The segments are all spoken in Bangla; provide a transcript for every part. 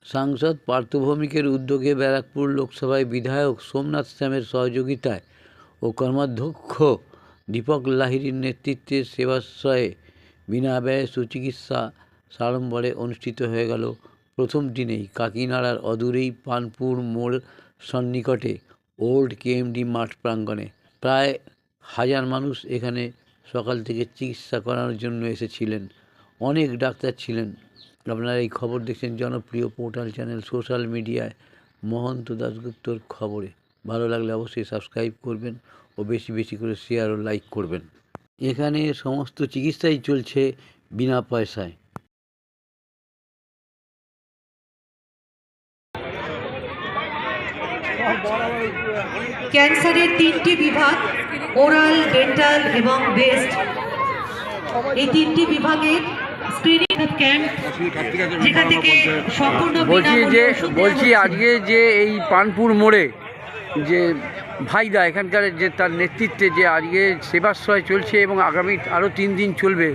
সাংসদ পার্থ ভৌমিকের উদ্যোগে ব্যারাকপুর লোকসভায় বিধায়ক সোমনাথ শ্যামের সহযোগিতায় ও কর্মাধ্যক্ষ দীপক লাহিড়ীর নেতৃত্বে সেবাশ্রয়ে বিনা ব্যয়ে সুচিকিৎসা সাড়ম্বরে অনুষ্ঠিত হয়ে গেল প্রথম দিনেই কাকিনাড়ার অদূরেই পানপুর মোড় সন্নিকটে ওল্ড কেএমডি মাঠ প্রাঙ্গণে। প্রায় 1000 মানুষ এখানে সকাল থেকে চিকিৎসা করানোর জন্য এসেছিলেন। অনেক ডাক্তার ছিলেন। আপনারা এই খবর দেখছেন জনপ্রিয় পোর্টাল চ্যানেল সোশ্যাল মিডিয়ায় মহন্ত দাশগুপ্তর খবরে। ভালো লাগলে অবশ্যই সাবস্ক্রাইব করবেন ও বেশি বেশি করে শেয়ার ও লাইক করবেন। এখানে সমস্ত চিকিৎসাই চলছে বিনা পয়সায়। ক্যান্সারের 3টি বিভাগ, ওরাল, ডেন্টাল এবং ব্রেস্ট, এই 3টি বিভাগের স্ক্রিনিং ক্যাম্প যেখান থেকে সম্পূর্ণ বলছি আজকে যে এই পানপুর মোড়ে যে ভাইদা এখানকার যে তার নেতৃত্বে যে আজকে সেবাশ্রয় চলছে এবং আগামী আরও 3 দিন চলবে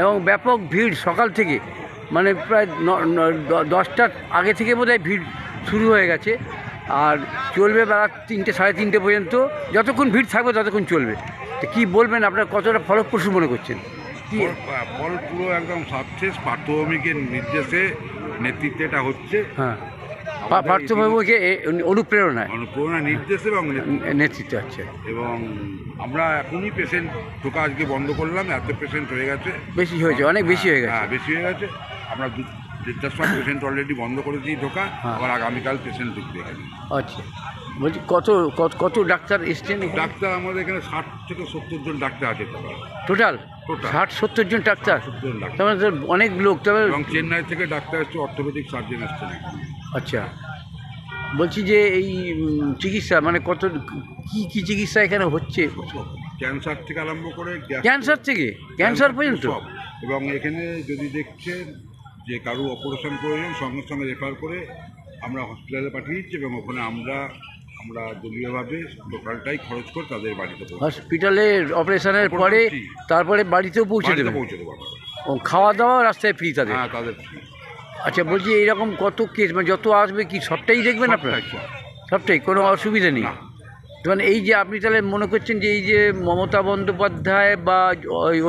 এবং ব্যাপক ভিড় সকাল থেকে, মানে প্রায় 10টার আগে থেকে বোধহয় ভিড় শুরু হয়ে গেছে আর চলবে বেলা 3টে সাড়ে 3টে পর্যন্ত। যতক্ষণ ভিড় থাকবে ততক্ষণ চলবে। তো কী বলবেন, আপনার কতটা ফলপ্রসূ মনে করছেন? ফল পুরো একদম সাকসেস। পার্থ ভৌমিকের নির্দেশে নেতৃত্বে হচ্ছে। হ্যাঁ, পার্থ ভৌমিকের অনুপ্রেরণায় নির্দেশ এবং নেতৃত্ব আছে। এবং আমরা এখনই পেশেন্ট ঢোকা আজকে বন্ধ করলাম। এত পেশেন্ট হয়ে গেছে, বেশি হয়েছে, অনেক বেশি হয়ে গেছে। হ্যাঁ, বেশি হয়ে গেছে। আমরা 1.5টার সময় পেশেন্ট অলরেডি বন্ধ করে দিই ঢোকা। আবার আগামীকাল পেশেন্ট ঢুকতে এখানে। আচ্ছা, বলছি কত ডাক্তার এসছেন? ডাক্তার আমাদের এখানে 60 থেকে 70 জন ডাক্তার আছে টোটাল। 60-70 জন ডাক্তার, তার মানে অনেক লোক। তবে এবং চেন্নাই থেকে ডাক্তার এসছে, অর্থোপেডিক সার্জন এসছেন এখানে। আচ্ছা, বলছি যে এই চিকিৎসা মানে কি চিকিৎসা এখানে হচ্ছে? ক্যান্সার থেকে আরম্ভ করে ক্যান্সার পর্যন্ত। এবং এখানে যদি দেখছেন যে কারো অপারেশন প্রয়োজন সঙ্গে সঙ্গে রেফার করে আমরা হসপিটালে পাঠিয়ে দিচ্ছি এবং ওখানে আমরা দলীয়ভাবে টোটালটাই খরচ করে তাদের বাড়িতে হসপিটালে অপারেশনের পরে তারপরে বাড়িতেও পৌঁছে দেবো। ও খাওয়া দাওয়া রাস্তায় ফ্রি তাদের? হ্যাঁ, তাদের ফ্রি। আচ্ছা, বলছি এইরকম কত কেস, মানে যত আসবে কি সবটাই দেখবেন আপনারা? সবটাই, কোনো অসুবিধা নেই। মানে এই যে আপনি তাহলে মনে করছেন যে এই যে মমতা বন্দ্যোপাধ্যায় বা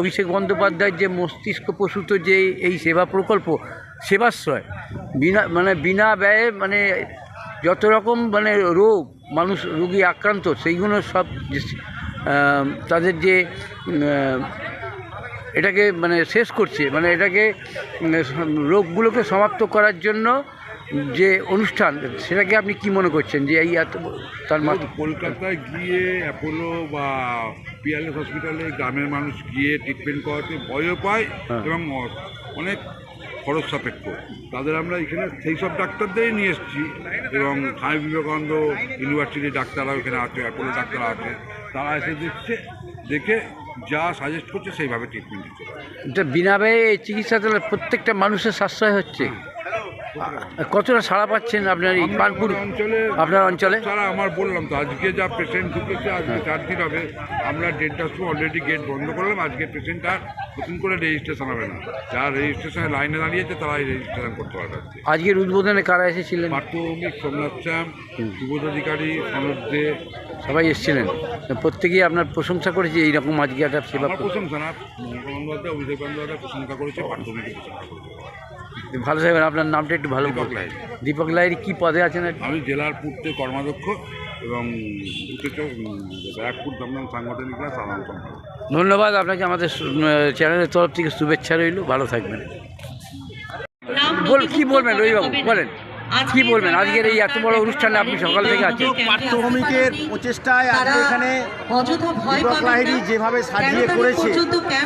অভিষেক বন্দ্যোপাধ্যায়ের যে মস্তিষ্ক প্রসূত যে এই সেবা প্রকল্প সেবাশ্রয়, বিনা ব্যয়ে মানে যত রকম মানে রোগী আক্রান্ত সেইগুলো সব তাদের যে এটাকে মানে শেষ করছে, মানে এটাকে রোগগুলোকে সমাপ্ত করার জন্য যে অনুষ্ঠান, সেটাকে আপনি কি মনে করছেন যে এই তার কলকাতায় গিয়ে অ্যাপোলো বা পিয়ারলেস হসপিটালে গ্রামের মানুষ গিয়ে ট্রিটমেন্ট করাতে ভয়ও পায় এবং অনেক খরচ সাপেক্ষ। তাদের আমরা এখানে সেই সব ডাক্তারদেরই নিয়ে এসেছি এবং স্বামী বিবেকানন্দ ইউনিভার্সিটির ডাক্তাররা এখানে আছে, অ্যাপোলো ডাক্তাররা আছে। তারা এসে দেখে যা সাজেস্ট করছে সেইভাবে ট্রিটমেন্ট দিচ্ছে। এটা বিনা ব্যয়ে এই চিকিৎসা তাহলে প্রত্যেকটা মানুষের সাশ্রয় হচ্ছে। কতটা সাড়া পাচ্ছেন আপনার এই পানপুর আপনার অঞ্চলে? তারা আমার বললাম তো আজকে যা পেশেন্ট ঢুকেছে, আজকে 4 দিন হবে। আমরা 1.5টার সময় অলরেডি গেট বন্ধ করলাম। আজকে পেশেন্ট আর নতুন করে রেজিস্ট্রেশন হবে না। যারা রেজিস্ট্রেশনের লাইনে দাঁড়িয়েছে তারাই রেজিস্ট্রেশন করতে পারবে। আজকের উদ্বোধনে কারা এসেছিলেন? পার্থ ভৌমিক, সোমনাথ শ্যাম, সুবোধ অধিকারী, সনদ দে, সবাই এসেছিলেন। প্রত্যেকেই আপনার প্রশংসা করেছে এইরকম আজকে একটা সেবা। প্রশংসা না, মমতা বন্দ্যোপাধ্যায়, অভিষেক বন্দ্যোপাধ্যায় প্রশংসা করেছে, পার্থ ভৌমিককে প্রশংসা করেছে। ভালো থাকবেন। আপনার নামটা একটু ভালো। দীপক লাহিড়ী। কী পদে আছেন? আমি জেলার পূর্তে কর্মাধ্যক্ষ এবং ব্যারাকপুর দমদম সাংগঠনিকরা সাধারণ সম্পাদক। ধন্যবাদ আপনাকে। আমাদের চ্যানেলের তরফ থেকে শুভেচ্ছা রইল। ভালো থাকবেন। কি বলবেন রবিবাবু, বলেন কি বলবেন আজকের এই এত বড় অনুষ্ঠানে আপনি সকাল থেকে আছেন? পার্থ ভৌমিকের প্রচেষ্টায় আজকে এখানে দীপক লাহিড়ী যেভাবে সাজিয়ে করেছে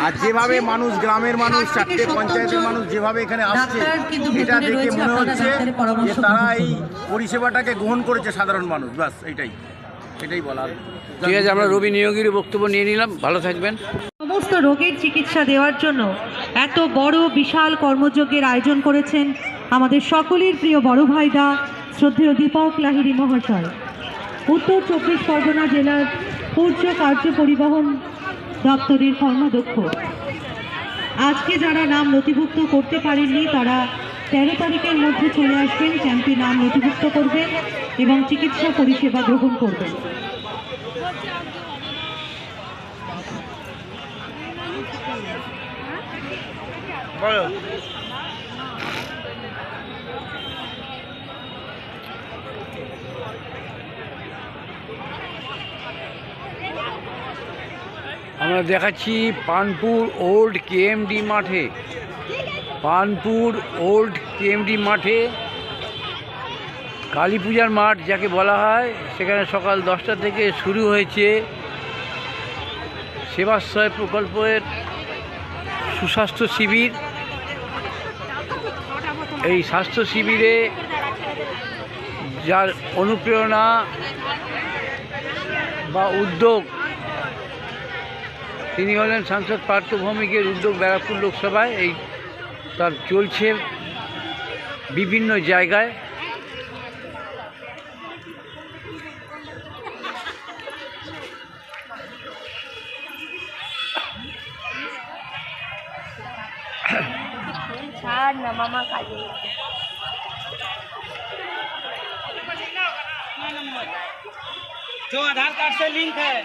আর যেভাবে মানুষ, গ্রামের মানুষ, 4টে পঞ্চায়েতের মানুষ যেভাবে এখানে আসছে, এটা দেখে মনে হচ্ছে যে তারা এই পরিষেবাটাকে গ্রহণ করেছে সাধারণ মানুষ। ব্যাস এটাই বলার। ঠিক আছে, আমরা রবি নিয়োগীর বক্তব্য নিয়ে নিলাম। ভালো থাকবেন। সমস্ত রোগের চিকিৎসা দেওয়ার জন্য এত বড় বিশাল কর্মযজ্ঞের আয়োজন করেছেন আমাদের সকলের প্রিয় বড় ভাইদা শ্রদ্ধেয় দীপক লাহিড়ী মহাশয়, উত্তর 24 পরগনা জেলার পূর্য কার্য পরিবহন দপ্তরের কর্মাধ্যক্ষ। আজকে যারা নাম নথিভুক্ত করতে পারেননি তারা 13 তারিখের মধ্যে চলে আসবেন, ক্যাম্পে নাম নথিভুক্ত করবেন এবং চিকিৎসা পরিষেবা গ্রহণ করবেন। আমরা দেখাচ্ছি পানপুর ওল্ড কেএমডি মাঠে, পানপুর ওল্ড কেএমডি মাঠে কালী পূজার মাঠ যাকে বলা হয়, সেখানে সকাল 10টা থেকে শুরু হয়েছে সেবাশ্রয় প্রকল্পের সুস্বাস্থ্য শিবির। এই স্বাস্থ্য শিবিরে যার অনুপ্রেরণা বা উদ্যোগ, তিনি হলেন সাংসদ পার্থ ভৌমিকের উদ্যোগ ব্যারাকপুর লোকসভায়। এই তার চলছে বিভিন্ন জায়গায়। ছাড় না মামা কাজে जो आधार कार्ड से लिंक है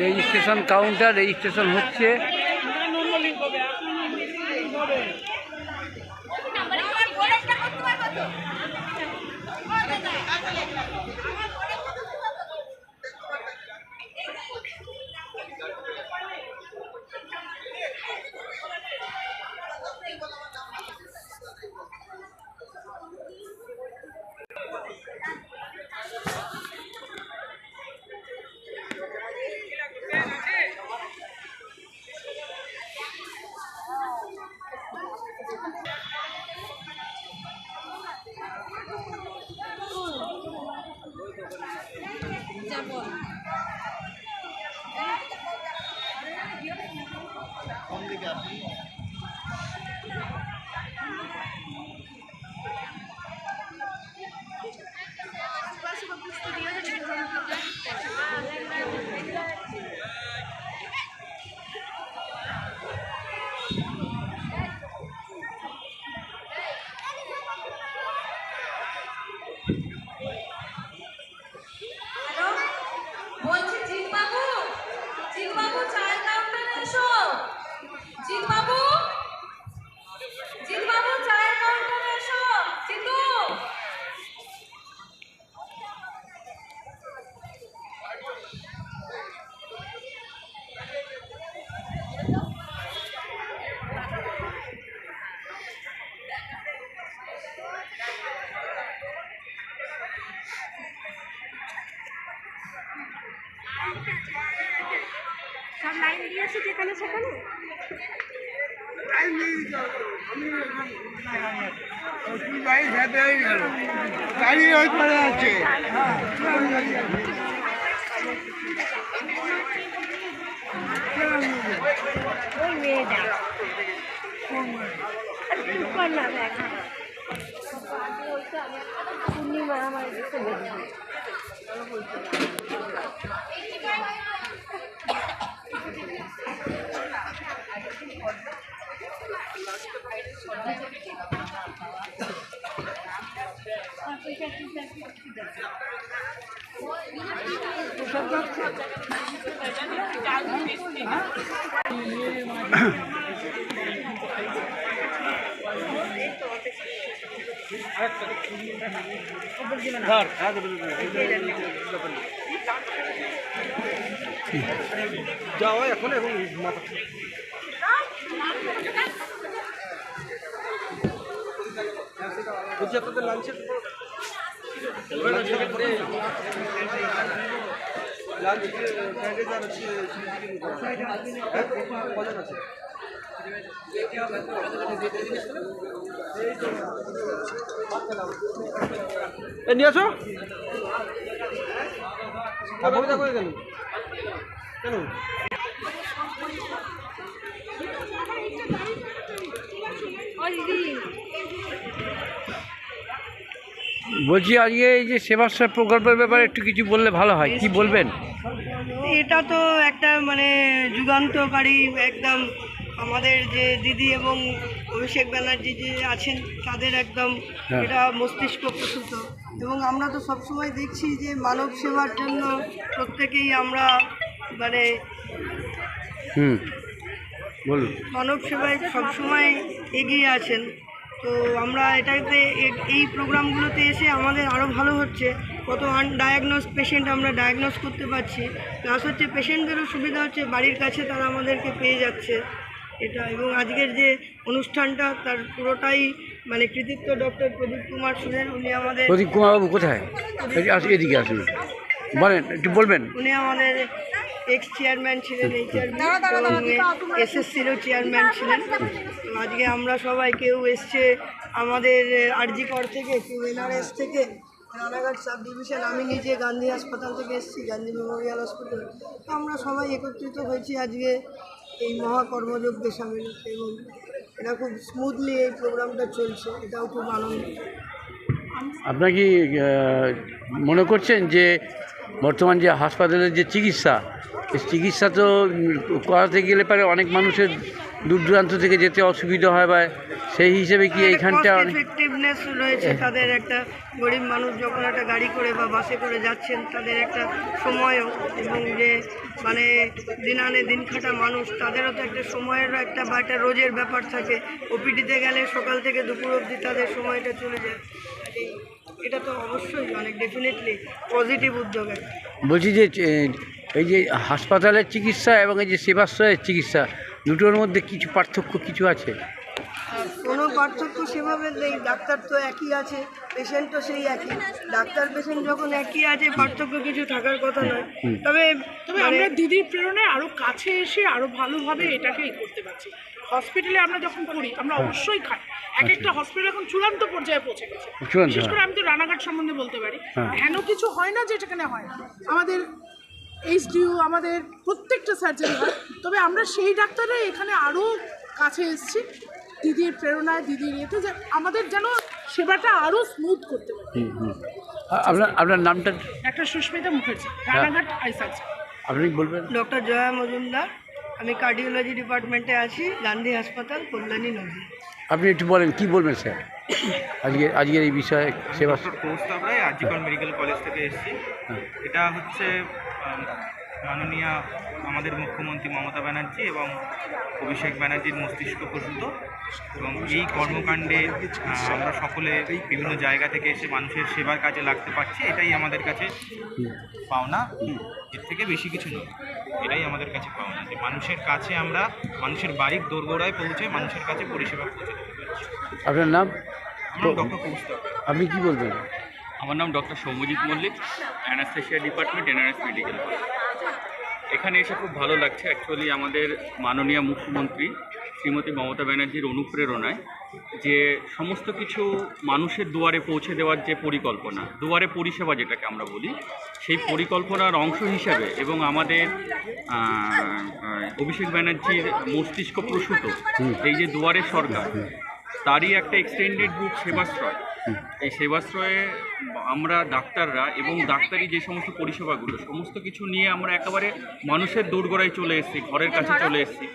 রেজিস্ট্রেশন কাউন্টার, রেজিস্ট্রেশন হচ্ছে। সব লাইন দিয়েছে যেখানে সেখানে গাড়ি ওই করে আছে ওই মেয়েটা না দেখ পূর্ণিমা আমার যাও এখন এখন মাথা বলছি আপনাদের লাঞ্চের লাঞ্চ প্যাকেজ আর হচ্ছে কজন আছে নিয়ে আসো বইটা করে গেল কেন বলছি আজকে এই যে সেবাশ্রয় প্রকল্পের ব্যাপারে একটু কিছু বললে ভালো হয়, কি বলবেন? এটা তো একটা মানে যুগান্তকারী একদম, আমাদের যে দিদি এবং অভিষেক ব্যানার্জি যে আছেন তাদের একদম হ্যাঁ। এটা মস্তিষ্ক প্রসূত। এবং আমরা তো সবসময় দেখছি যে মানব সেবার জন্য প্রত্যেকেই আমরা মানে বলুন। মানব সেবায় সবসময় এগিয়ে আছেন। তো আমরা এটাতে এই প্রোগ্রামগুলোতে এসে আমাদের আরও ভালো হচ্ছে, কত আনডায়াগনোজ পেশেন্ট আমরা ডায়াগনোজ করতে পারছি, প্লাস হচ্ছে পেশেন্টদেরও সুবিধা হচ্ছে, বাড়ির কাছে তারা আমাদেরকে পেয়ে যাচ্ছে এটা। এবং আজকের যে অনুষ্ঠানটা তার পুরোটাই মানে কৃতিত্ব ডক্টর প্রদীপ কুমার সুরের। উনি আমাদের প্রদীপ কুমার বাবু কোথায়? এদিকে আসুন, বলেন, একটু বলবেন। উনি আমাদের এক্স চেয়ারম্যান ছিলেন, এই চেয়ারম্যান এসএসসিরও চেয়ারম্যান ছিলেন। তো আজকে আমরা সবাই, কেউ এসছে আমাদের আরজি কর থেকে, কেউ এনআরএস থেকে, রানাঘাট সাব ডিভিশন, আমি নিজে গান্ধী হাসপাতাল থেকে এসেছি, গান্ধী মেমোরিয়াল হসপিটাল। তো আমরা সবাই একত্রিত হয়েছি আজকে এই মহাকর্মযজ্ঞে সামিল হতে, এবং এটা খুব স্মুথলি এই প্রোগ্রামটা চলছে, এটাও খুব আনন্দ। আপনার কি মনে করছেন যে বর্তমান যে হাসপাতালের যে চিকিৎসা, এই চিকিৎসা তো করাতে গেলে পারে অনেক মানুষের দূর দূরান্ত থেকে যেতে অসুবিধা হয়, বা সেই হিসেবে কি এইখানটা অনেক এফেক্টিভনেস রয়েছে তাদের? একটা গরিব মানুষ যখন একটা গাড়ি করে বা বাসে করে যাচ্ছেন, তাদের একটা সময়ও, এবং যে মানে দিন আনে দিন খাটা মানুষ, তাদেরও তো একটা সময়েরও একটা বা একটা রোজের ব্যাপার থাকে। ওপিডিতে গেলে সকাল থেকে দুপুর অবধি তাদের সময়টা চলে যায়। এটা তো অবশ্যই অনেক ডেফিনেটলি পজিটিভ উদ্যোগ। বলছি যে এই যে হাসপাতালের চিকিৎসা এবং এই যে সেবাশ্রয়ের চিকিৎসা, দুটোর মধ্যে কিছু পার্থক্য কিছু আছে? কোনো পার্থক্য সেভাবে নেই, ডাক্তার তো একই আছে, পেশেন্ট তো সেই একই। ডাক্তার পেশেন্ট যখন একই আছে, পার্থক্য কিছু থাকার কথা নয়। তবে আমরা দিদির প্রেরণায় আরও কাছে এসে আরও ভালোভাবে এটাকে করতে পারছি। হসপিটালে আমরা যখন করি আমরা অবশ্যই খাই, এক একটা হসপিটাল এখন চূড়ান্ত পর্যায়ে পৌঁছে গেছে। বিশেষ করে আমি তো রানাঘাট সম্বন্ধে বলতে পারি, হেন কিছু হয় না যে সেখানে হয় না। আমাদের এইচডিও, আমাদের প্রত্যেকটা সার্জারি হয়, তবে আমরা সেই ডাক্তাররা এখানে আরও কাছে এসেছি দিদির প্রেরণায়, দিদির এতে, যে আমাদের যেন সেবাটা আরও স্মুথ করতে পারি। আপনার নামটা? একটা সুস্মিতা মুখার্জি, রানাঘাট আই সার্জারি। আপনি বলবেন? ডক্টর জয়া মজুমদার, আমি কার্ডিওলজি ডিপার্টমেন্টে আছি, গান্ধী হাসপাতাল, কল্যাণী নদী। আপনি একটু বলেন, কি বলবেন স্যার আজকের এই বিষয়ে? সেবা আমরা আরজিকর মেডিকেল কলেজ থেকে এসেছি। এটা হচ্ছে মাননীয় আমাদের মুখ্যমন্ত্রী মমতা ব্যানার্জি এবং অভিষেক ব্যানার্জির মস্তিষ্ক প্রসূত, এবং এই কর্মকাণ্ডে আমরা সকলে বিভিন্ন জায়গা থেকে এসে মানুষের সেবার কাজে লাগতে পারছি। এটাই আমাদের কাছে পাওনা, এর থেকে বেশি কিছু নয়। এটাই আমাদের কাছে পাওনা, যে মানুষের কাছে আমরা মানুষের বাড়ির দোরগোড়ায় পৌঁছে মানুষের কাছে পরিষেবা পৌঁছে দিতে পারছি। আপনার নাম? আমার ডক্টর কৌস্তব। আপনি কি বলবেন? আমার নাম doctor Soumyajit Mallick, anaesthesia department, NRS medical college. এখানে এসে খুব ভালো লাগছে। অ্যাকচুয়ালি আমাদের মাননীয় মুখ্যমন্ত্রী শ্রীমতী মমতা ব্যানার্জির অনুপ্রেরণায় যে সমস্ত কিছু মানুষের দুয়ারে পৌঁছে দেওয়ার যে পরিকল্পনা, দুয়ারে পরিষেবা যেটাকে আমরা বলি, সেই পরিকল্পনার অংশ হিসাবে এবং আমাদের অভিষেক ব্যানার্জির মস্তিষ্ক প্রসূত এই যে দুয়ারে সরকার, তারই একটা এক্সটেন্ডেড রূপ সেবাশ্রয়। এই সেবাশ্রয়ে আমরা ডাক্তাররা এবং ডাক্তারি যে সমস্ত পরিষেবাগুলো, সমস্ত কিছু নিয়ে আমরা একেবারে মানুষের দোরগোড়ায় চলে এসেছি, ঘরের কাছে চলে এসেছি।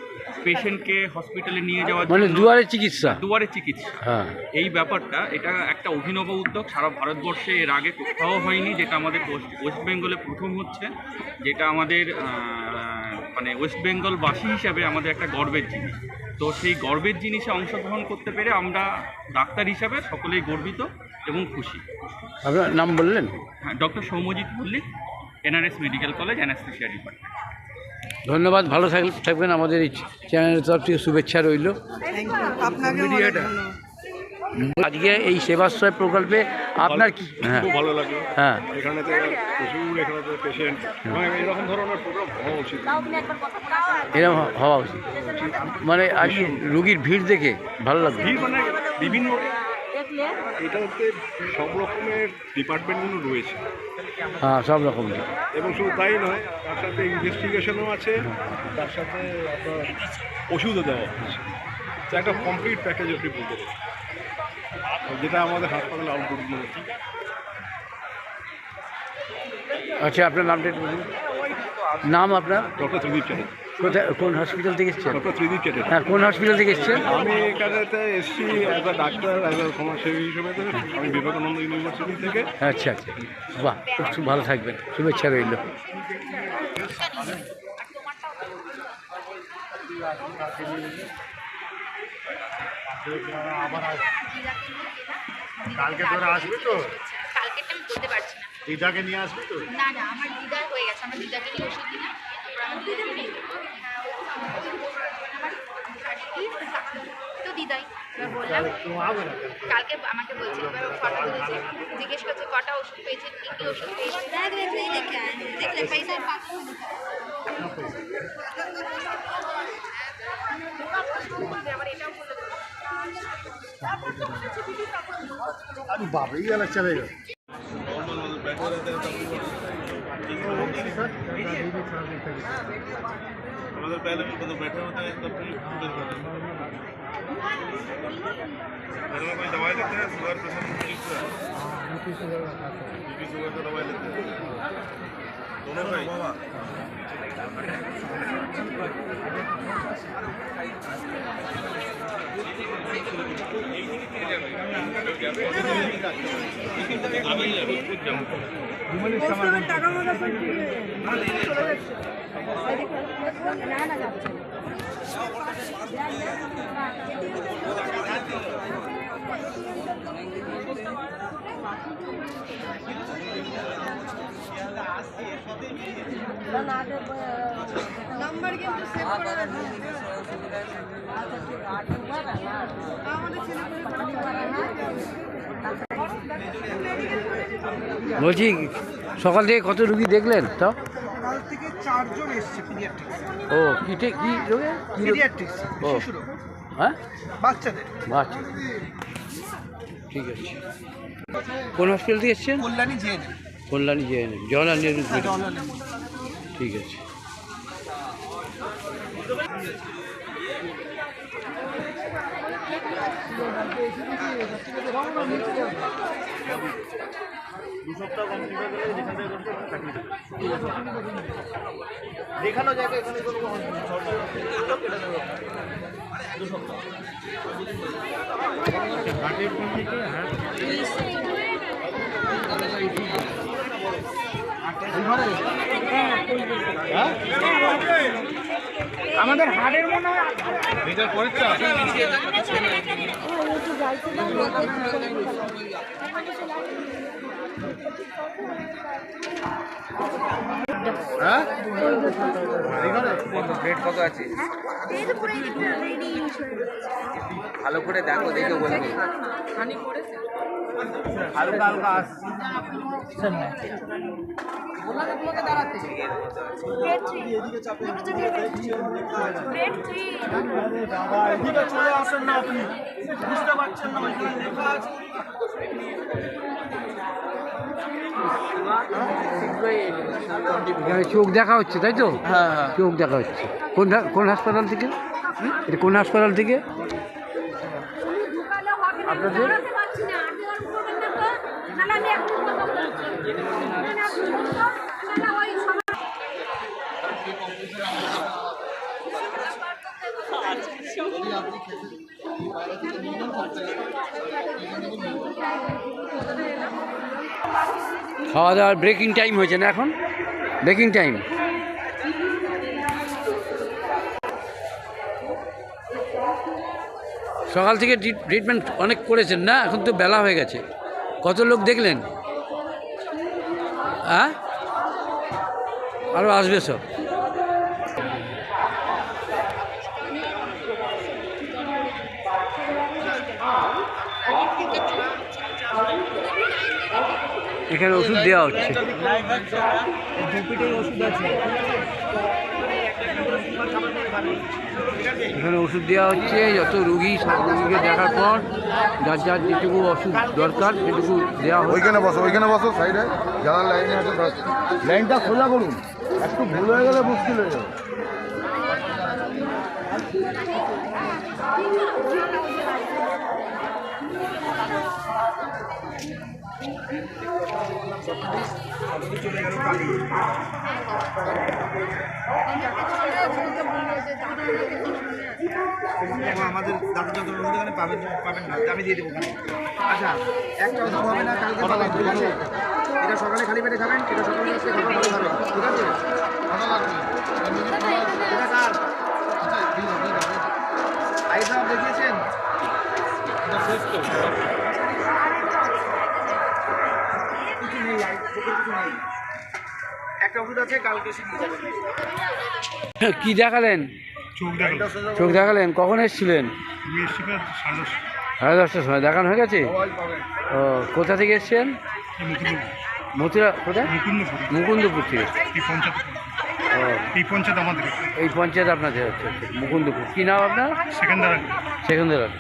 পেশেন্টকে হসপিটালে নিয়ে যাওয়ার মানে দুয়ারে চিকিৎসা, এই ব্যাপারটা, এটা একটা অভিনব উদ্যোগ। সারা ভারতবর্ষে এর আগে কোথাও হয়নি, যেটা আমাদের ওয়েস্ট বেঙ্গলে প্রথম হচ্ছে, যেটা আমাদের মানে ওয়েস্ট বেঙ্গলবাসী হিসাবে আমাদের একটা গর্বের জিনিস। তো সেই গর্বের জিনিসে অংশগ্রহণ করতে পেরে আমরা ডাক্তার হিসাবে সকলেই গর্বিত এবং খুশি। আপনার নাম বললেন? হ্যাঁ, doctor Soumyajit Mallick, NRS medical college, anaesthesia department. ধন্যবাদ, ভালো থাকবেন। আমাদের এই চ্যানেলের তরফ থেকে শুভেচ্ছা রইল। আজকে এই সেবাশ্রয় প্রকল্পে আপনার কি? হ্যাঁ, ভালো লাগলো। হ্যাঁ, এখানে পেশেন্ট, এরকম ধরনের প্রোগ্রাম হওয়া উচিত। এরকম হওয়া উচিত। মানে আজকে রুগীর ভিড় দেখে ভালো লাগলো। ভিড় মানে বিভিন্ন, এটাতে সব রকমের ডিপার্টমেন্টগুলো রয়েছে। হ্যাঁ, সব রকম। এবং শুধু তাই নয়, তার সাথে ইনভেস্টিগেশনও আছে, তার সাথে আপনার ওষুধও দেওয়া হচ্ছে। একটা কমপ্লিট প্যাকেজ আপনি বলতে পারেন, যেটা আমাদের হাসপাতালে আউটডোর আচ্ছা, আপনার নামটা একটু বলুন। নাম আপনার? ডক্টর ত্রিদীপ চ্যাটার্জি। কোথায়, কোন হসপিটাল থেকে এসছেন? ডক্টর ত্রিদীপ চ্যাটার্জি। হ্যাঁ, কোন হসপিটাল থেকে এসছেন? আমি এখানেতে এসছি as a doctor, as a সমাজসেবী হিসেবে। আমি বিবেকানন্দ ইউনিভার্সিটি থেকে। আচ্ছা আচ্ছা, বাহ, খুব ভালো থাকবেন, শুভেচ্ছা রইল। কালকে তোরা আসবি তো? কালকে আমি বলতে পারছি না। দিদাকে নিয়ে আসবি তো? না না, আমার দিদার হয়ে গেছে, আমার দিদাকে নিয়ে ওষুধ দিই না, তারপর আমার দিদাকে নিয়ে তো দিদাই। এবার বললাম কালকে আমাকে বলছে, এবার ফটো তুলেছে, জিজ্ঞেস করছে কটা ওষুধ পেয়েছে, কী কী ওষুধ পেয়েছে। দেখলে পয়সা আবার এটাও বলে अरे बाप रे, ये अलग चलेगा। हमारे पहले में तो बैठे होते हैं तब भी घर में कोई दवाई लेते हैं? शुगर प्रेशर बीपी शुगर का दवाई लेते हैं दोनों का ही। নাম্বার কিন্তু সেভ করা আছে। আমাদের বলছি, সকাল থেকে কত রুগী দেখলেন? তো কাল থেকে 4 জন এসছে পিডিয়াট্রিক্স। ও, কিটে কি রোগে? পিডিয়াট্রিক্স, ও, শিশু রোগ, হ্যাঁ, বাচ্চাদের। আচ্ছা, ঠিক আছে। কোন হসপিটাল থেকে এসছেন? Kalyani GNM. Kalyani GNM, Jawaharlal Nehru medical. ঠিক আছে। দেখানো জায়গা এখানে কোনো আমাদের হাড়ের মনে হয় এটা পরীক্ষা হ্যাঁ রেট কত আছে? ভালো করে দেখো, দেখে বলবে। হালকা হালকা আসছে। এদিকে চলে আসেন না, আপনি বুঝতে পারছেন না, ওইখানে লেখা আছে। এখানে চোখ দেখা হচ্ছে, তাই তো? হ্যাঁ, চোখ দেখা হচ্ছে। কোন হাসপাতাল থেকে? এটা কোন হাসপাতাল থেকে আপনাদের? খাওয়া দাওয়ার ব্রেকিং টাইম হয়েছে না এখন? Breaking time. সকাল থেকে ট্রিটমেন্ট অনেক করেছেন না? এখন তো বেলা হয়ে গেছে। কত লোক দেখলেন? হ্যাঁ, আরও আসবে সব। এখানে ওষুধ দেওয়া হচ্ছে। এখানে ওষুধ দেওয়া হচ্ছে, যত রুগী সব রুগীকে দেখার পর যার যার যেটুকু ওষুধ দরকার সেটুকু দেওয়া হয়। ওইখানে বসো সাইডে, যারা লাইনে আছে লাইনটা খোলা করুন, একটু ভুল হয়ে গেলে মুশকিল হয়ে যাবে। চলে গেল কালি। আমাদের দাদু যন্ত্রের মধ্যে এখানে পাবেন পাবেন না, আমি দিয়ে দেবো। আচ্ছা, একটা ওষুধ হবে না, কালকে পাবেন, ঠিক আছে? এটা সকালে খালি পেটে খাবেন, এটা সকালে খাবেন, ঠিক আছে? এটা কার? আইসা দেখিয়েছেন? কিছু নেই, কিছু নেই। একটা ওষুধ আছে, কালকে শিখতে যাবেন। কি দেখালেন? চোখ দেখালেন? কখন এসেছিলেন? 10:30টার সময়। দেখানো হয়ে গেছে? ও, কোথা থেকে এসছেন? মথুরা কোথায়? মুকুন্দপুর থেকে। ও, এই পঞ্চায়েত আপনাদের হচ্ছে মুকুন্দপুর। কী নাম আপনার? সেকেন্দার আলী।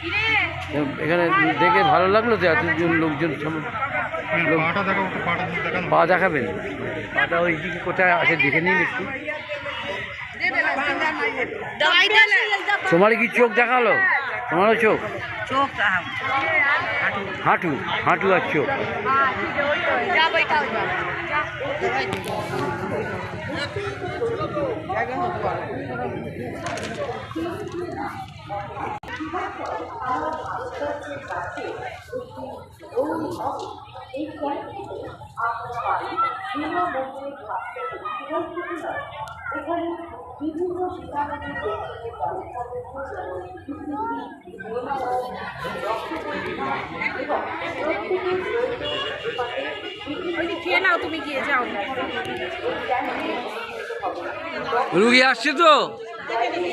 এখানে দেখে ভালো লাগলো তো এতজন লোকজন পা দেখাবেন? পাটা ওই দিকে কোথায় আছে দেখে নিন একটু। তোমার কি চোখ দেখালো? তোমারও চোখ? হাঁটু হাঁটু আর চোখ। খেয়ে নাও, তুমি গিয়ে যাও। রুগী আসছে তো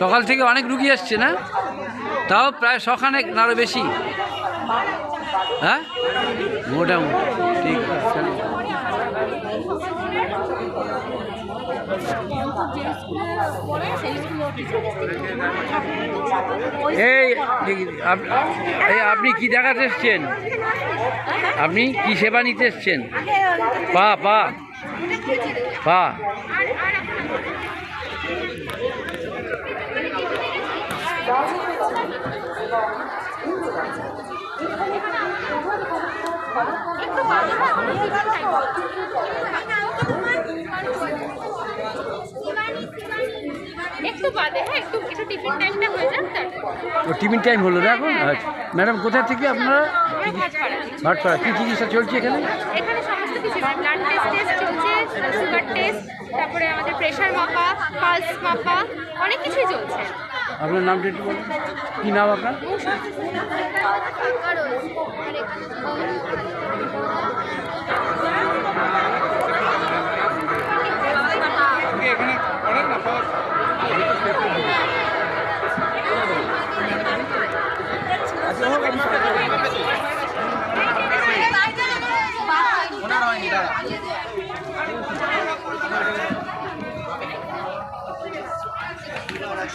সকাল থেকে, অনেক রুগী আসছে না? তাও প্রায় 100খানেক না আরও বেশি? হ্যাঁ, মোটামুটি ঠিক আছে। এই আপনি কি দেখাতে এসছেন? আপনি কি সেবা নিতে এসছেন? পা পা পা একটু বাদে, হ্যাঁ, একটু টিফিন টাইমটা হয়ে যাক তারপর। টিফিন টাইম হলো না এখন? আচ্ছা ম্যাডাম, কোথা থেকে আপনারা? ভাটপাড়া। কী চিকিৎসা চলছে এখানে? এখানে সমস্ত কিছু, ব্লাড টেস্ট চলছে, সুগার টেস্ট, তারপরে আমাদের প্রেশার মাপা, পালস মাপা, অনেক কিছুই চলছে। আপনার নামটা একটু বলুন। কী নাম আপনার?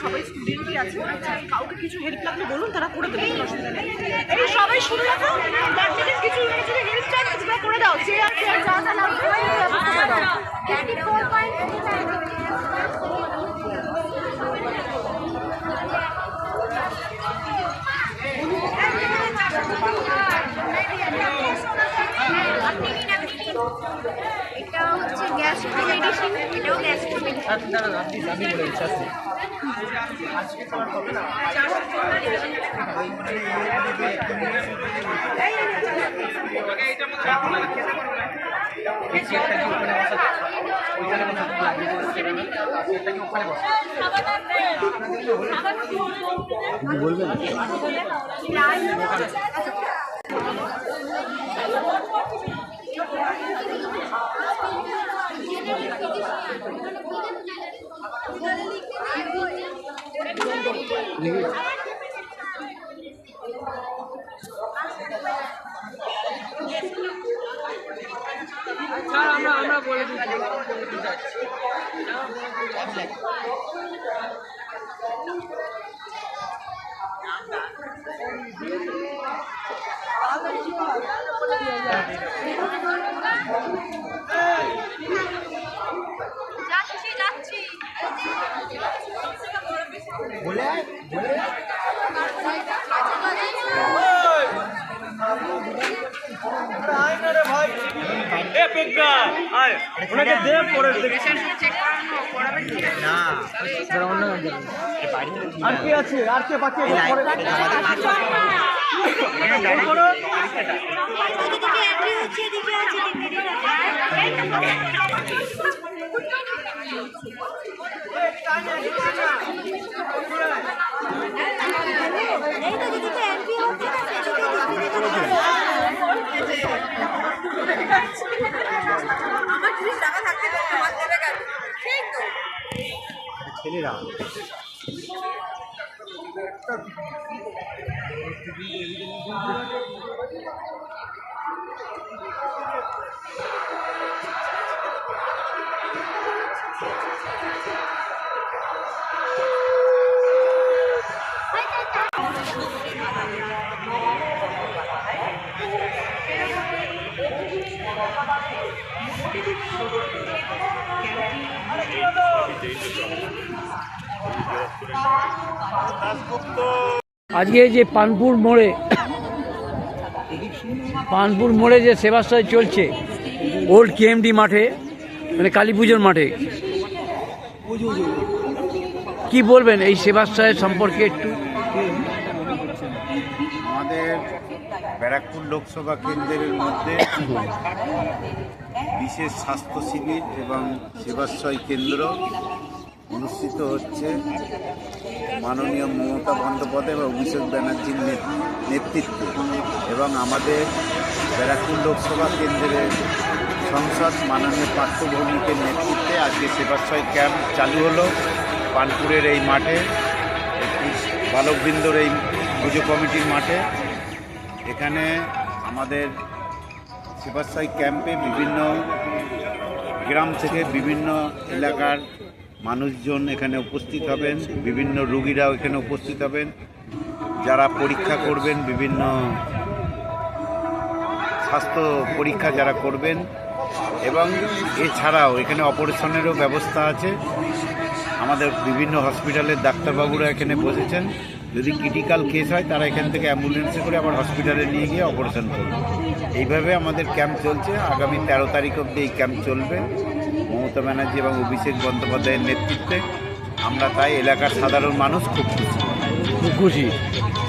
সবাই স্টুডেন্টই আছে, কাউকে কিছু হেল্প লাগলে বলুন, তারা করে দেবে, কোনো অসুবিধা নেই। এই সবাই শুনে রাখো, কিছু হেল্প চাই তোমরা করে দাও, চেয়ার চেয়ার যা যা লাগবে এটা হচ্ছে গ্যাস মেডিসিন, এটাও গ্যাস মেডিসিন। বলবেন? আমরা বলে যাচ্ছি ভাই প্রজ্ঞা আয় ওনাকে দে পরে চেক করানো করাবে ঠিক আছে না আর কি আছে আর কে বাকি আছে পরে এদিকে এন্ট্রি হচ্ছে এদিকে আছে এই তো দিদিকে এন্ট্রি হচ্ছে আমার 30 টাকা থাকতে তোমার দেবে কেন ঠিক তো ছেলেরা আজকে এই যে পানপুর মোড়ে যে সেবাশ্রয় চলছে ওল্ড কেএমডি মাঠে, মানে কালী পুজোর মাঠে, কি বলবেন এই সেবাশ্রয়ের সম্পর্কে একটু? আমাদের ব্যারাকপুর লোকসভা কেন্দ্রের মধ্যে বিশেষ স্বাস্থ্য শিবির এবং সেবাশ্রয় কেন্দ্র অনুষ্ঠিত হচ্ছে মাননীয় মমতা বন্দ্যোপাধ্যায় এবং অভিষেক ব্যানার্জির নেতৃত্বে, এবং আমাদের ব্যারাকপুর লোকসভা কেন্দ্রের সংসদ মাননীয় পার্থ ভৌমিকের নেতৃত্বে আজকে সেবাশ্রয় ক্যাম্প চালু হলো পানপুরের এই মাঠে, বালকবৃন্দর এই পুজো কমিটির মাঠে। এখানে আমাদের সেবাশ্রয় ক্যাম্পে বিভিন্ন গ্রাম থেকে বিভিন্ন এলাকার মানুষজন এখানে উপস্থিত হবেন, বিভিন্ন রোগীরাও এখানে উপস্থিত হবেন, যারা পরীক্ষা করবেন, বিভিন্ন স্বাস্থ্য পরীক্ষা যারা করবেন, এবং এছাড়াও এখানে অপারেশনেরও ব্যবস্থা আছে। আমাদের বিভিন্ন হসপিটালের ডাক্তারবাবুরা এখানে বসেছেন, যদি ক্রিটিক্যাল কেস হয় তারা এখান থেকে অ্যাম্বুলেন্সে করে আবার হসপিটালে নিয়ে গিয়ে অপারেশন করবে। এইভাবে আমাদের ক্যাম্প চলছে। আগামী 13 তারিখ অবধি এই ক্যাম্প চলবে মমতা ব্যানার্জি এবং অভিষেক বন্দ্যোপাধ্যায়ের নেতৃত্বে। আমরা তাই এলাকার সাধারণ মানুষ খুব খুশি।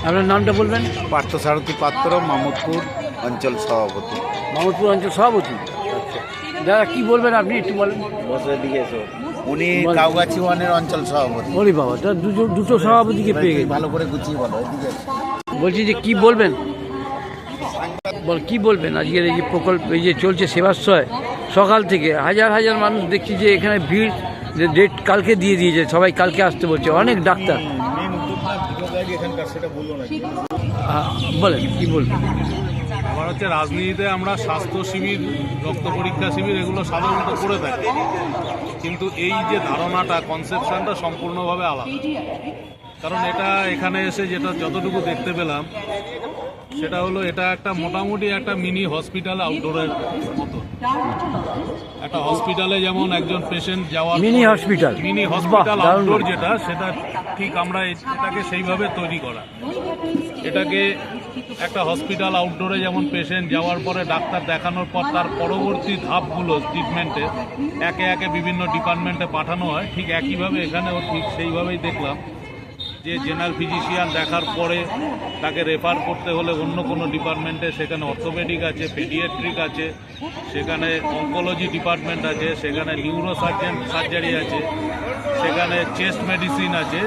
আপনার নামটা বলবেন? পার্থসারথী পাত্র, মামুদপুর অঞ্চল সভাপতি। মামুদপুর অঞ্চল সভাপতি। আচ্ছা দাদা কি বলবেন আপনি একটু বলেন। বছরের দিকে এসো। উনি কাউগাছি ওয়ানের অঞ্চল সভাপতি। ওরে বাবা, তা দুটো সভাপতিকে পেয়ে গেছে। ভালো করে গুছিয়ে বলো। বলছি যে কি বলবেন, কি বলবেন আজকের এই যে প্রকল্প, এই যে চলছে সেবাশ্রয়, সকাল থেকে হাজার হাজার মানুষ দেখছি যে এখানে ভিড়, যে ডেট কালকে দিয়ে দিয়েছে, সবাই কালকে আসতে বলছে, অনেক ডাক্তার। বলেন কি বলবেন? আমার হচ্ছে রাজনীতিতে আমরা স্বাস্থ্য শিবির, রক্ত পরীক্ষা শিবির এগুলো সাধারণত করে থাকি, কিন্তু এই যে ধারণাটা, কনসেপশনটা সম্পূর্ণভাবে আলাদা। কারণ এটা এখানে এসে যেটা যতটুকু দেখতে পেলাম সেটা হলো এটা একটা মোটামুটি একটা মিনি হসপিটাল আউটডোরের মতো। একটা হসপিটালে যেমন একজন পেশেন্ট যাওয়ার মিনি হসপিটাল আউটডোর যেটা, সেটা ঠিক আমরা এটাকে সেইভাবে তৈরি করা। এটাকে একটা হসপিটাল আউটডোরে যেমন পেশেন্ট যাওয়ার পরে ডাক্তার দেখানোর পর তার পরবর্তী ধাপগুলো ট্রিটমেন্টে একে একে বিভিন্ন ডিপার্টমেন্টে পাঠানো হয়, ঠিক একইভাবে এখানেও ঠিক সেইভাবেই দেখলাম যে জেনারেল ফিজিশিয়ান দেখার পরে তাকে রেফার করতে হলে অন্য কোনো ডিপার্টমেন্টে, সেখানে অর্থোপেডিক আছে, পেডিয়াট্রিক আছে, সেখানে অঙ্কোলজি ডিপার্টমেন্ট আছে, সেখানে নিউরো সার্জারি আছে, সেখানে চেস্ট মেডিসিন আছে,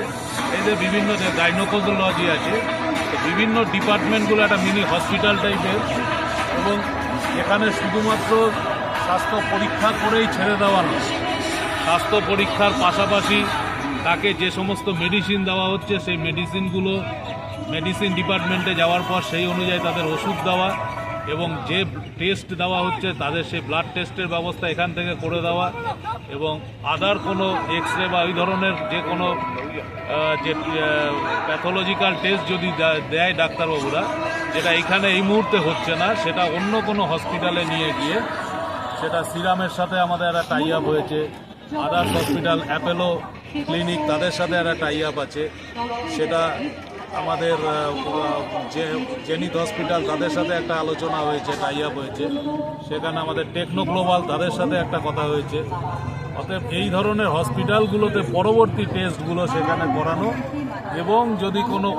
এই যে বিভিন্ন গাইনোকোলজি আছে, বিভিন্ন ডিপার্টমেন্টগুলো একটা মিনি হসপিটাল টাইপের। এবং এখানে শুধুমাত্র স্বাস্থ্য পরীক্ষা করেই ছেড়ে দেওয়া নয়, স্বাস্থ্য পরীক্ষার পাশাপাশি তাকে যে সমস্ত মেডিসিন দেওয়া হচ্ছে সেই মেডিসিনগুলো মেডিসিন ডিপার্টমেন্টে যাওয়ার পর সেই অনুযায়ী তাদের ওষুধ দেওয়া, এবং যে টেস্ট দেওয়া হচ্ছে তাদের সেই ব্লাড টেস্টের ব্যবস্থা এখান থেকে করে দেওয়া, এবং আদার কোনো এক্সরে বা ওই ধরনের যে কোনো যে প্যাথোলজিক্যাল টেস্ট যদি দেয় ডাক্তারবাবুরা, যেটা এখানে এই মুহূর্তে হচ্ছে না, সেটা অন্য কোনো হসপিটালে নিয়ে গিয়ে সেটা সিরামের সাথে আমাদের একটা টাই আপ হয়েছে, আদার্স হসপিটাল অ্যাপোলো ক্লিনিক তাদের সাথে একটা টাই আপ আছে, সেটা আমাদের যে জেনিথ হসপিটাল তাদের সাথে একটা আলোচনা হয়েছে, টাই আপ হয়েছে। সেখানে আমাদের টেকনো গ্লোবাল তাদের সাথে একটা কথা হয়েছে। অতএব এই ধরনের হসপিটালগুলোতে পরবর্তী টেস্টগুলো সেখানে করানো এবং যদি কোনো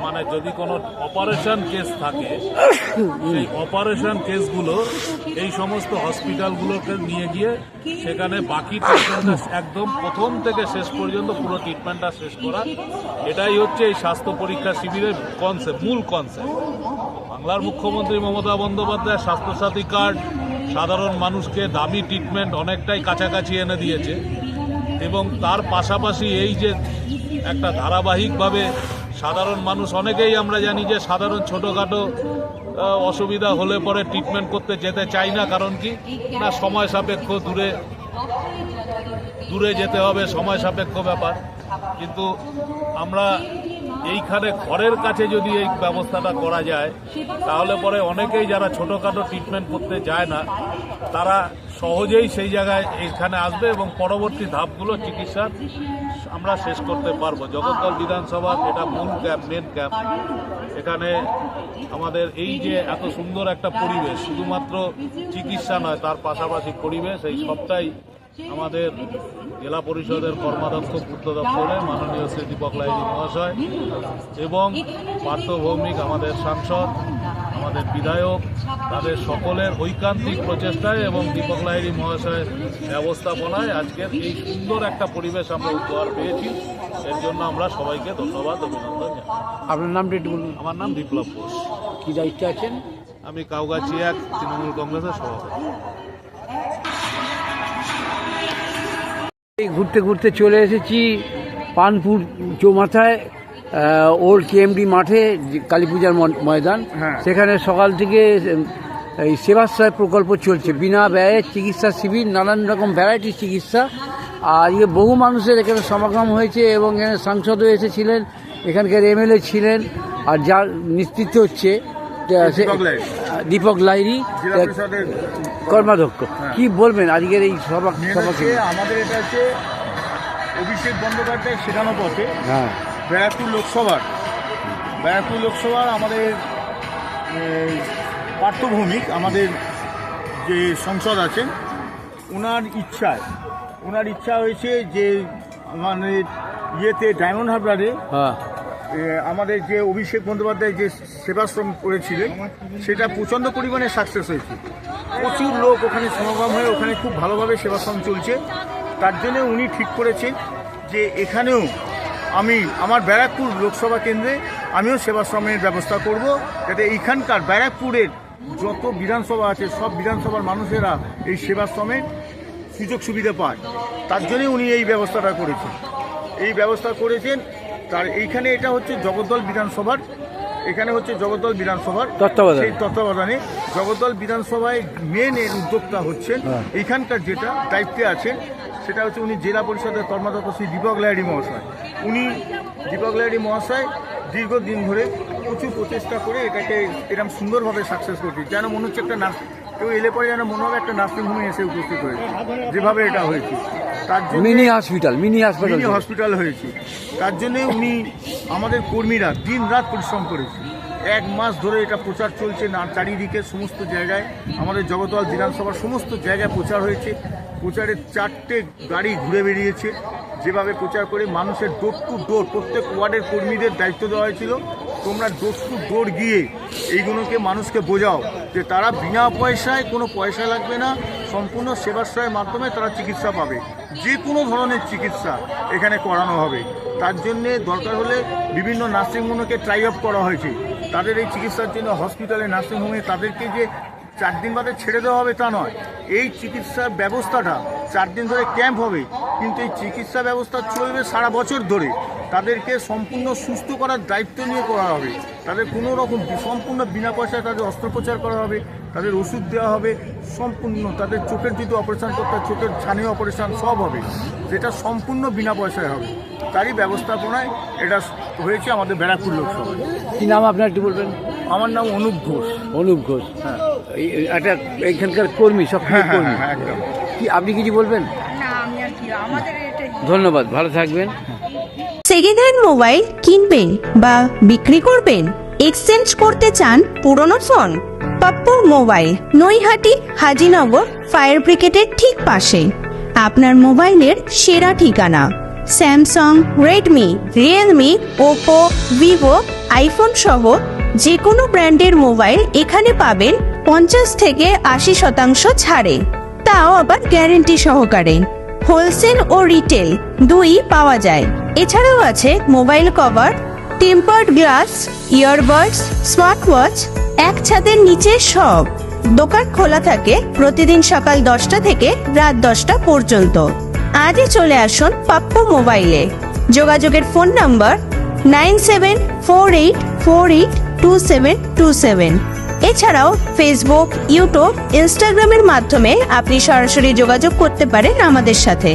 মানে যদি কোনো অপারেশন কেস থাকে সেই অপারেশন কেসগুলো এই সমস্ত হসপিটালগুলোকে নিয়ে গিয়ে সেখানে বাকি ট্রিটমেন্টটা একদম প্রথম থেকে শেষ পর্যন্ত পুরো ট্রিটমেন্টটা শেষ করা, এটাই হচ্ছে এই স্বাস্থ্য পরীক্ষা শিবিরের কনসেপ্ট, মূল কনসেপ্ট। বাংলার মুখ্যমন্ত্রী মমতা বন্দ্যোপাধ্যায় স্বাস্থ্যসাথী কার্ড সাধারণ মানুষকে দামি ট্রিটমেন্ট অনেকটাই কাছাকাছি এনে দিয়েছে এবং তার পাশাপাশি এই যে একটা ধারাবাহিকভাবে সাধারণ মানুষ, অনেকেই আমরা জানি যে সাধারণ ছোটোখাটো অসুবিধা হলে পরে ট্রিটমেন্ট করতে যেতে চাই না, কারণ কি না সময় সাপেক্ষ, দূরে যেতে হবে, সময় সাপেক্ষ ব্যাপার। কিন্তু আমরা এইখানে ঘরের কাছে যদি এই ব্যবস্থাটা করা যায় তাহলে পরে অনেকেই যারা ছোটোখাটো ট্রিটমেন্ট করতে যায় না তারা সহজেই সেই জায়গায় এইখানে আসবে এবং পরবর্তী ধাপগুলো চিকিৎসার আমরা শেষ করতে পারবো। জগদ্দল বিধানসভার এটা মূল ক্যাম্প, মেন ক্যাম্প। এখানে আমাদের এই যে এত সুন্দর একটা পরিবেশ, শুধুমাত্র চিকিৎসা নয় তার পাশাপাশি পরিবেশ, এই সবটাই আমাদের জেলা পরিষদের কর্মাধ্যক্ষ পূর্ত দপ্তরে মাননীয় শ্রী দীপক লাহিড়ী মহাশয় এবং পার্থ ভৌমিক আমাদের সাংসদ, আমাদের বিধায়ক, তাদের সকলের ঐকান্তিক প্রচেষ্টায় এবং দীপক লাহিড়ী মহাশয়ের ব্যবস্থাপনায় আজকের এই সুন্দর একটা পরিবেশ আমরা উপহার পেয়েছি। এর জন্য আমরা সবাইকে ধন্যবাদ, অভিনন্দন জানাই। আপনার নামটা একটু বলুন। আমার নাম বিপ্লব ঘোষ। কী দায়িত্বে আছেন? আমি কাউগাছি 1 তৃণমূল কংগ্রেসের সভাপতি। ঘুরতে ঘুরতে চলে এসেছি পানপুর চৌমাথায়, ওল্ড কেএমডি মাঠে, কালী পূজার ময়দান। সেখানে সকাল থেকে এই সেবাশ্রয় প্রকল্প চলছে, বিনা ব্যয়ে চিকিৎসা শিবির, নানান রকম ভ্যারাইটি চিকিৎসা। আর বহু মানুষের এখানে সমাগম হয়েছে এবং এখানে সাংসদও এসেছিলেন, এখানকার এমএলএ ছিলেন। আর যার নেতৃত্ব হচ্ছে দীপক লাহিড়ী কর্মাধ্যক্ষ। কি বলবেন আজকের এই সভাকে? আমাদের এটা হচ্ছে অভিষেক বন্দ্যোপাধ্যায় শেখানো পথে হ্যাঁ, ব্যারাকপুর লোকসভার আমাদের পার্থ ভৌমিক, আমাদের যে সংসদ আছেন, ওনার ইচ্ছা হয়েছে যে মানে ডায়মন্ড হারবারে আমাদের যে অভিষেক বন্দ্যোপাধ্যায় যে সেবাশ্রম করেছিলেন সেটা প্রচণ্ড পরিমাণে সাকসেস হয়েছে। প্রচুর লোক ওখানে সমাগম হয়ে ওখানে খুব ভালোভাবে সেবাশ্রম চলছে। তার জন্য উনি ঠিক করেছেন যে এখানেও আমি আমার ব্যারাকপুর লোকসভা কেন্দ্রে আমিও সেবাশ্রমের ব্যবস্থা করব, যাতে এইখানকার ব্যারাকপুরের যত বিধানসভা আছে সব বিধানসভার মানুষেরা এই সেবাশ্রমের সুযোগ সুবিধা পায়। তার জন্যই উনি এই ব্যবস্থা করেছেন। তার এইখানে এটা হচ্ছে জগদ্দল বিধানসভার, সেই তত্ত্বাবধানে জগদ্দল বিধানসভায় মেন এর উদ্যোক্তা হচ্ছেন, এইখানকার যেটা দায়িত্বে আছেন সেটা হচ্ছে উনি জেলা পরিষদের কর্মাধ্যক্ষ শ্রী দীপক লাহিড়ী মহাশয়। দীর্ঘদিন ধরে প্রচুর প্রচেষ্টা করে এটাকে এরকম সুন্দরভাবে সাকসেস করছে, যেন মনে হচ্ছে একটা কেউ এলে পরে যেন মনে হবে একটা নার্সিংহোমে এসে উপস্থিত হয়েছে, যেভাবে এটা হয়েছে। তার জন্য মিনি হসপিটাল হয়েছে। তার জন্য উনি আমাদের কর্মীরা দিন রাত পরিশ্রম করেছে। 1 মাস ধরে এটা প্রচার চলছে না, চারিদিকে সমস্ত জায়গায় আমাদের জগদ্দল বিধানসভার সমস্ত জায়গায় প্রচার হয়েছে। প্রচারের 4টে গাড়ি ঘুরে বেরিয়েছে, যেভাবে প্রচার করে মানুষের ডোর টু ডোর প্রত্যেক ওয়ার্ডের কর্মীদের দায়িত্ব দেওয়া হয়েছিল, তোমরা ডোর টু ডোর গিয়ে এইগুলোকে মানুষকে বোঝাও যে তারা বিনা পয়সায়, কোনো পয়সা লাগবে না, সম্পূর্ণ সেবাশ্রয়ের মাধ্যমে তারা চিকিৎসা পাবে, যে কোনো ধরনের চিকিৎসা এখানে করানো হবে। তার জন্যে দরকার হলে বিভিন্ন নার্সিংহোমকে ট্রাই আপ করা হয়েছে। তাদের এই চিকিৎসার জন্য হসপিটালে, নার্সিংহোমে তাদেরকে যে 4 দিন বাদে ছেড়ে দেওয়া হবে তা নয়, এই চিকিৎসার ব্যবস্থাটা 4 দিন ধরে ক্যাম্প হবে, কিন্তু এই চিকিৎসা ব্যবস্থা চলবে সারা বছর ধরে। তাদেরকে সম্পূর্ণ সুস্থ করার দায়িত্ব নিয়ে করা হবে। তাদের কোনো রকম সম্পূর্ণ বিনা পয়সায় তাদের অস্ত্রোপচার করা হবে, তাদের ওষুধ দেওয়া হবে, সম্পূর্ণ তাদের চোখের যদি অপারেশন করতে হয় চোখের ছানি অপারেশন সব হবে, যেটা সম্পূর্ণ বিনা পয়সায় হবে। তারই ব্যবস্থাপনায় এটা হয়েছে আমাদের ব্যারাকপুর লোকসভায়। কী নাম আপনার একটু বলবেন? আমার নাম অনুপ ঘোষ। হ্যাঁ, একটা এইখানকার কর্মী, সক্রিয় কর্মী। একদম। কি আপনি কিছু বলবেন? ধন্যবাদ, ভালো থাকবেন। সেকেন্ড হ্যান্ড মোবাইল কিনবেন বা বিক্রি করবেন, এক্সচেঞ্জ করতে চান পুরনো phone? Pappu mobile, Naihati Hazinagar fire ব্রিগেডের ঠিক পাশে আপনার মোবাইলের সেরা ঠিকানা। Samsung, Redmi, Realme, Oppo, Vivo, iPhone সহ যে কোনো ব্র্যান্ডের মোবাইল এখানে পাবেন 50 থেকে 80% ছাড়ে, তাও আবার গ্যারেন্টি সহকারে। হোলসেল ও রিটেল দুই পাওয়া যায়। এছাড়াও আছে mobile cover, tempered glass, earbuds, smart watch, এক ছাদের নিচে সব। দোকান খোলা থাকে প্রতিদিন সকাল 10টা থেকে রাত 10টা পর্যন্ত। আজই চলে আসুন পাপ্পু মোবাইলে। যোগাযোগের ফোন নাম্বার 9748482727। এছাড়াও ফেসবুক, ইউটিউব, ইনস্টাগ্রামের মাধ্যমে আপনি সরাসরি যোগাযোগ করতে পারেন আমাদের সাথে।